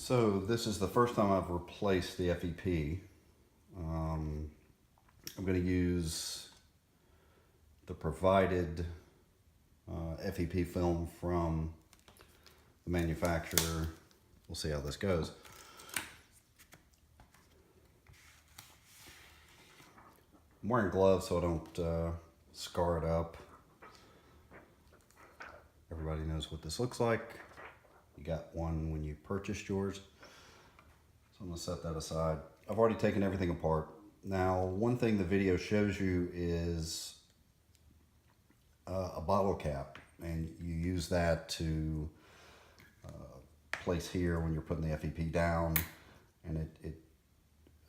So this is the first time I've replaced the FEP. I'm going to use the provided FEP film from the manufacturer. We'll see how this goes. I'm wearing gloves so I don't scar it up. Everybody knows what this looks like. You got one when you purchased yours. So I'm gonna set that aside. I've already taken everything apart. Now, one thing the video shows you is a bottle cap, and you use that to place here when you're putting the FEP down, and it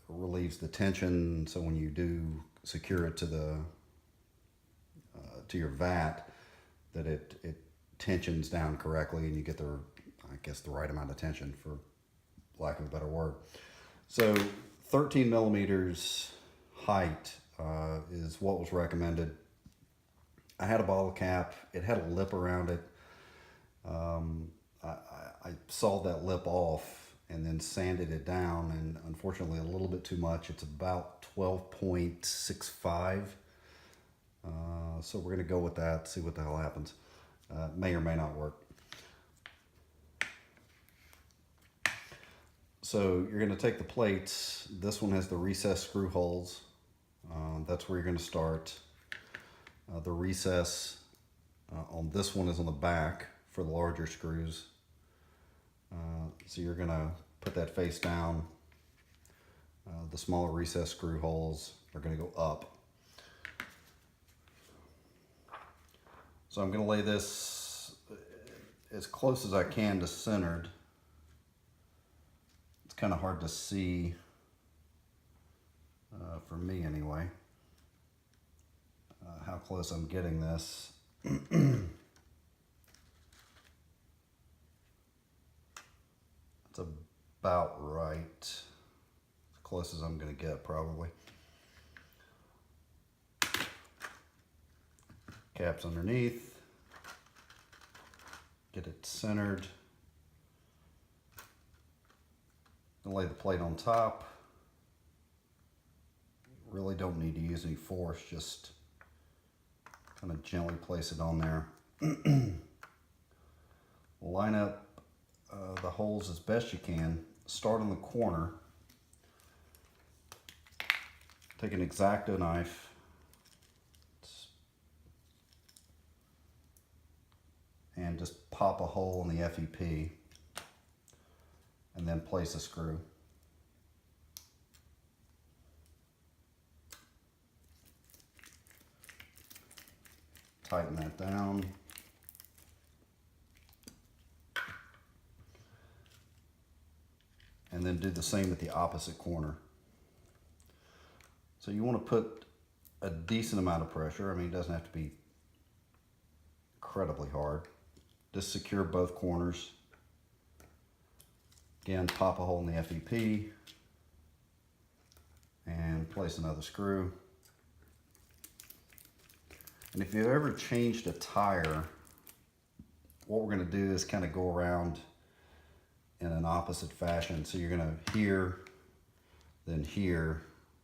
relieves the tension. So when you do secure it to the to your vat, that it tensions down correctly, and you get the right amount of tension, for lack of a better word. So 13 millimeters height is what was recommended. I had a bottle cap. It had a lip around it. I sawed that lip off and then sanded it down, and unfortunately a little bit too much. It's about 12.65. So we're gonna go with that, see what the hell happens. May or may not work. So you're going to take the plates. This one has the recessed screw holes. That's where you're going to start. The recess on this one is on the back for the larger screws. So you're going to put that face down. The smaller recessed screw holes are going to go up. So I'm going to lay this as close as I can to centered. It's kind of hard to see, for me anyway, how close I'm getting this. It's about right, as close as I'm going to get probably. Caps underneath, get it centered. Gonna lay the plate on top. Really don't need to use any force, just kind of gently place it on there. Line up the holes as best you can. Start on the corner. Take an X-Acto knife. And just pop a hole in the FEP, and then place a screw. Tighten that down. And then do the same at the opposite corner. So you want to put a decent amount of pressure. I mean, it doesn't have to be incredibly hard. Just secure both corners. Again, pop a hole in the FEP and place another screw. And if you've ever changed a tire, what we're going to do is kind of go around in an opposite fashion. So you're going to here, then here,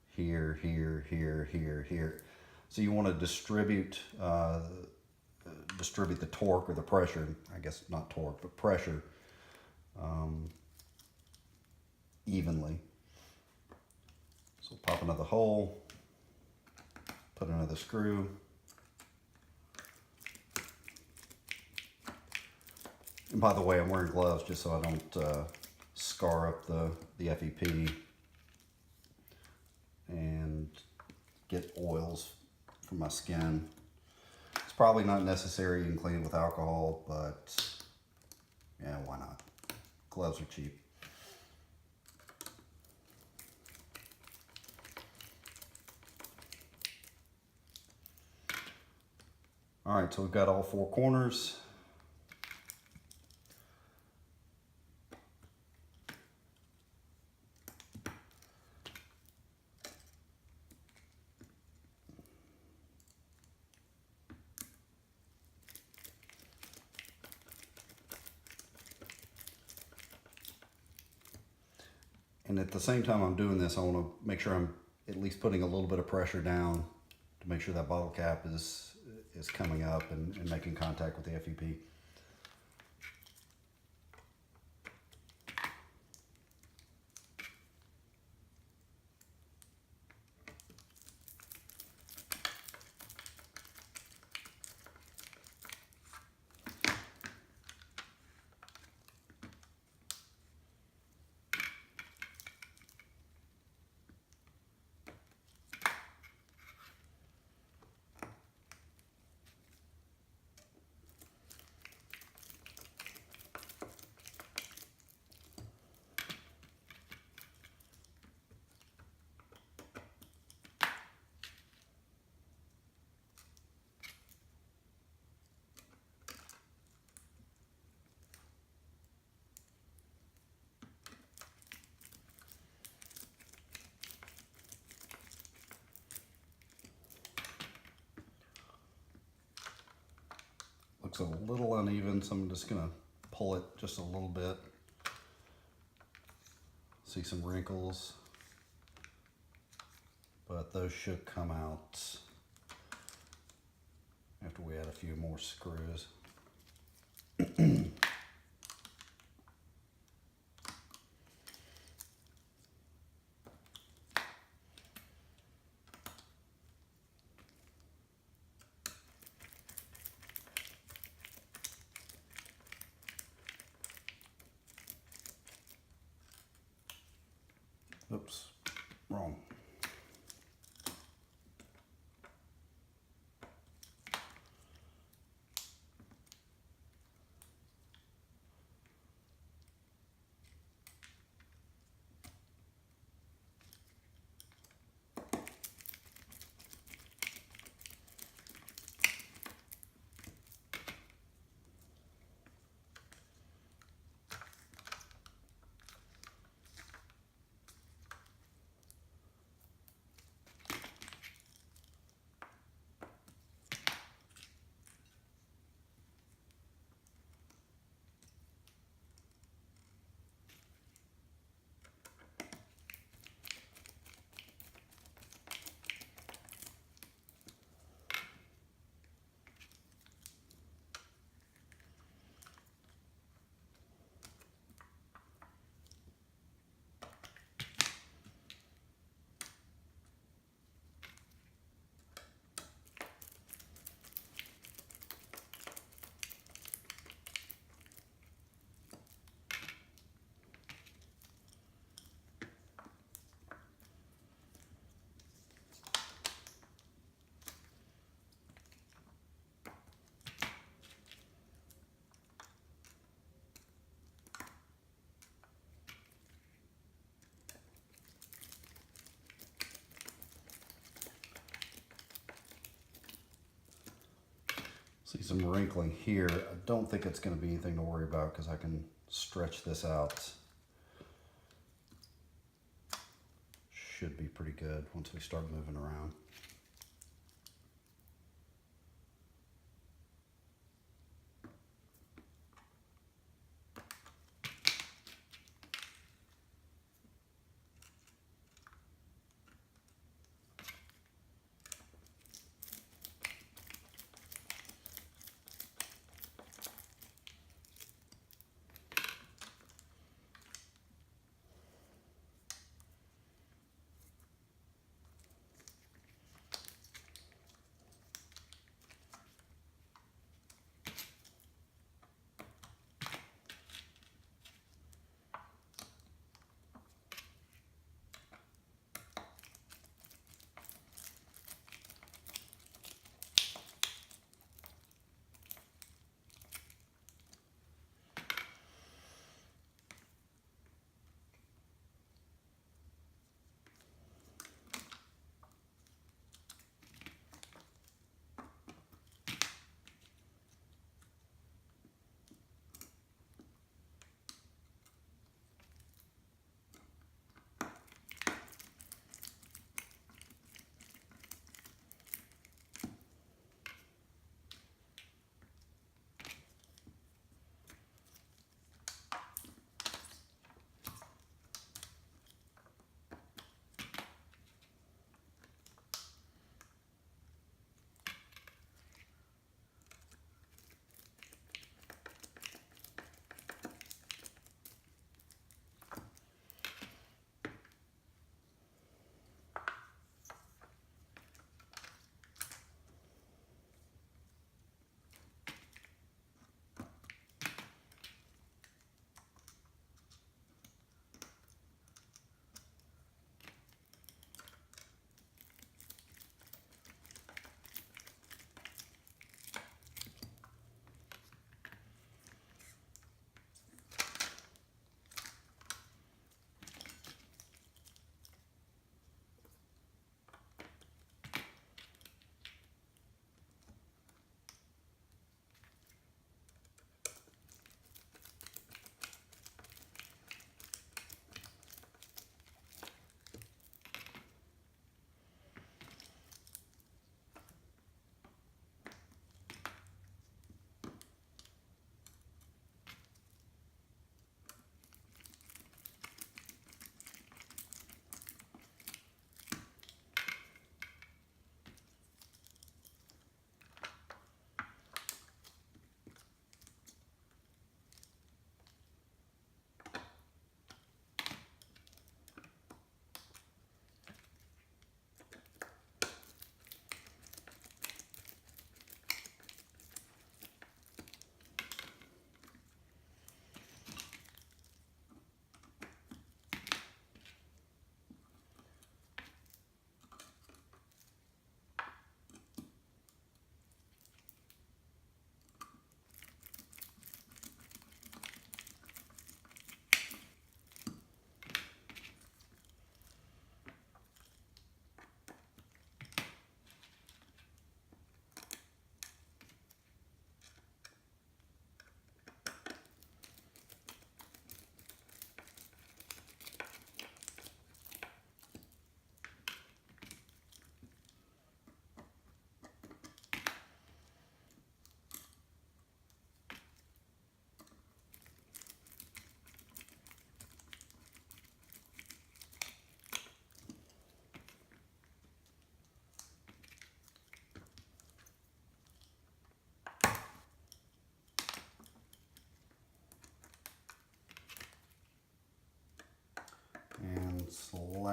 here, here, here, here, here. So you want to distribute the torque or the pressure, I guess not torque, but pressure evenly. So pop another hole, put another screw, and by the way, I'm wearing gloves just so I don't scar up the FEP and get oils from my skin. It's probably not necessary. You can clean it with alcohol, but yeah, why not? Gloves are cheap. All right, so we've got all four corners. And at the same time I'm doing this, I want to make sure I'm at least putting a little bit of pressure down to make sure that bottle cap is coming up and making contact with the FEP. Looks a little uneven, so I'm just gonna pull it just a little bit. See some wrinkles, but those should come out after we add a few more screws. Oops, wrong. See some wrinkling here. I don't think it's going to be anything to worry about because I can stretch this out. Should be pretty good once we start moving around.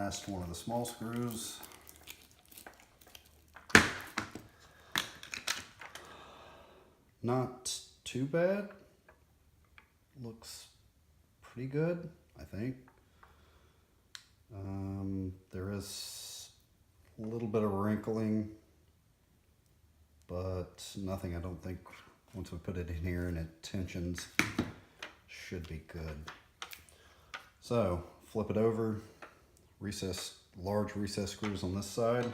last one of the small screws. Not too bad. Looks pretty good, I think. There is a little bit of wrinkling, but nothing, I don't think, once we put it in here and it tensions, should be good. So flip it over, large recess screws on this side.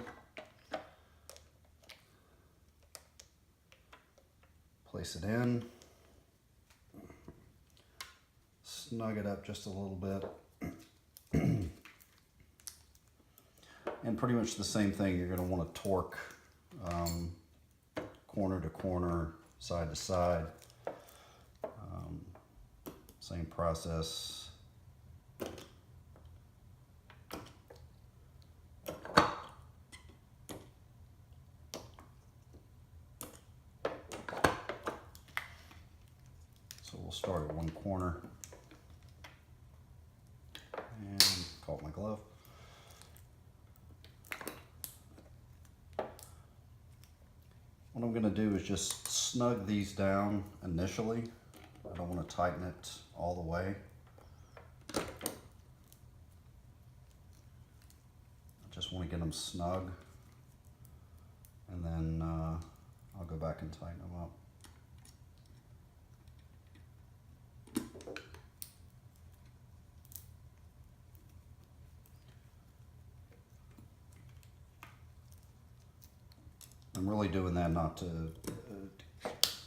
Place it in, snug it up just a little bit. And pretty much the same thing, you're going to want to torque corner to corner, side to side. Same process. So we'll start at one corner and caught my glove. What I'm going to do is just snug these down initially. I don't want to tighten it all the way. I just want to get them snug, and then I'll go back and tighten them up. I'm really doing that not to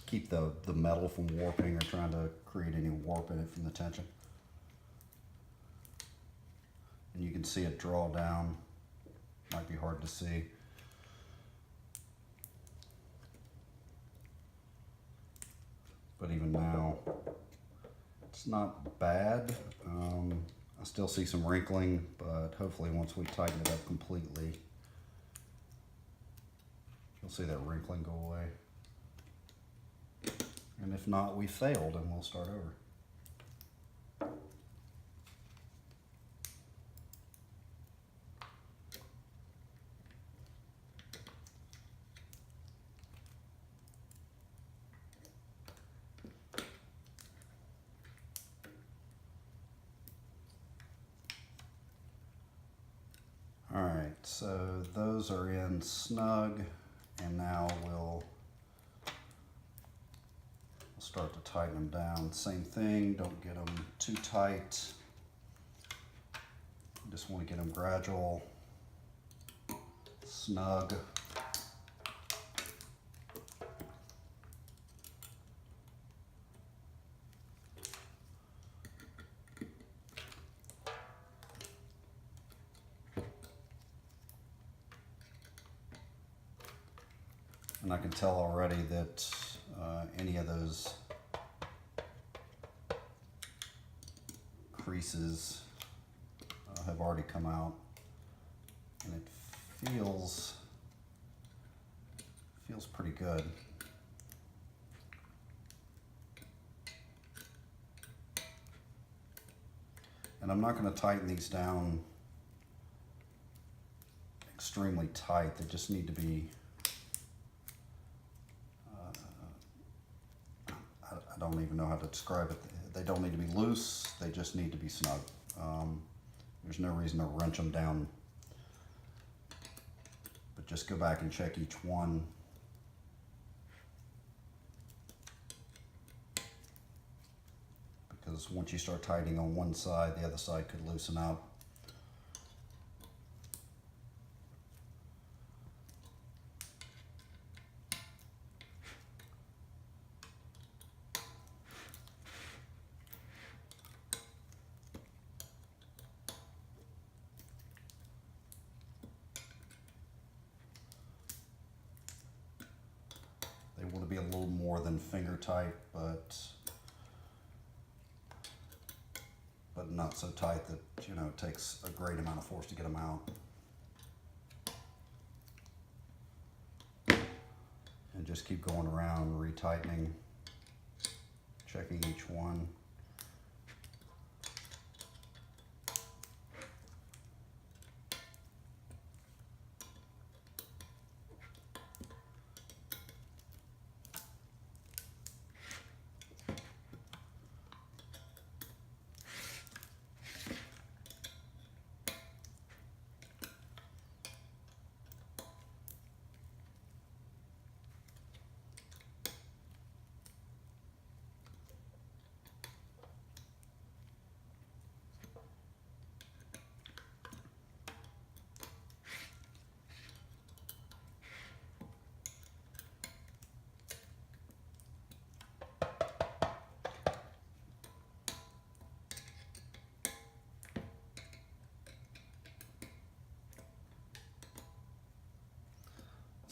keep the metal from warping or trying to create any warp in it from the tension. And you can see it draw down. Might be hard to see. But even now, it's not bad. I still see some wrinkling, but hopefully once we tighten it up completely, you'll see that wrinkling go away. And if not, we failed and we'll start over. All right, so those are in snug, and now we'll start to tighten them down. Same thing, don't get them too tight. You just want to get them gradual, snug. And I can tell already that any of those creases have already come out, and it feels pretty good. And I'm not going to tighten these down extremely tight. They just need to be, I don't even know how to describe it. They don't need to be loose, they just need to be snug. There's no reason to wrench them down, but just go back and check each one. Because once you start tightening on one side, the other side could loosen up. They want to be a little more than finger tight, but not so tight that, you know, it takes a great amount of force to get them out. And just keep going around, retightening, checking each one.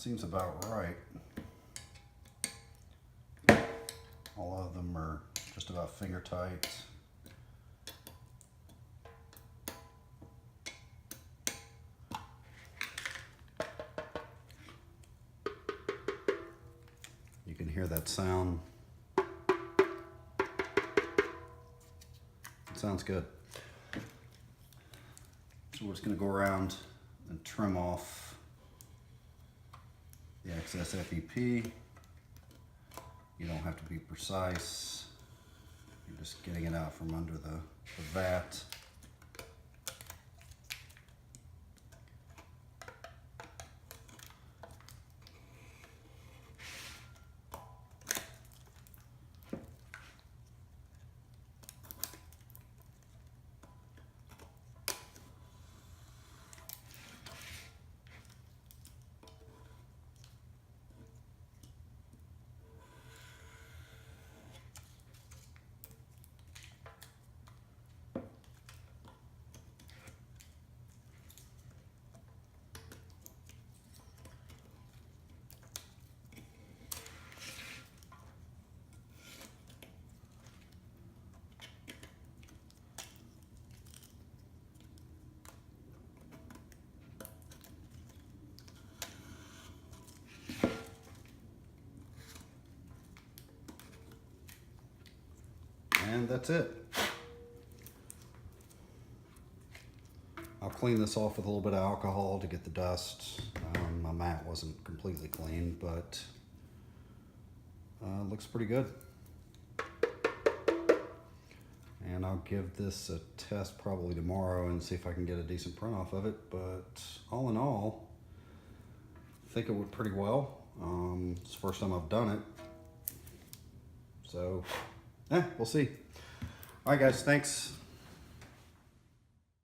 seems about right. All of them are just about finger tight. You can hear that sound. It sounds good. So we're just going to go around and trim off the excess FEP. You don't have to be precise. You're just getting it out from under the vat. And that's it. I'll clean this off with a little bit of alcohol to get the dust. My mat wasn't completely clean, but looks pretty good. And I'll give this a test probably tomorrow and see if I can get a decent print off of it. But all in all, I think it went pretty well. It's the first time I've done it. So, we'll see. All right, guys, thanks.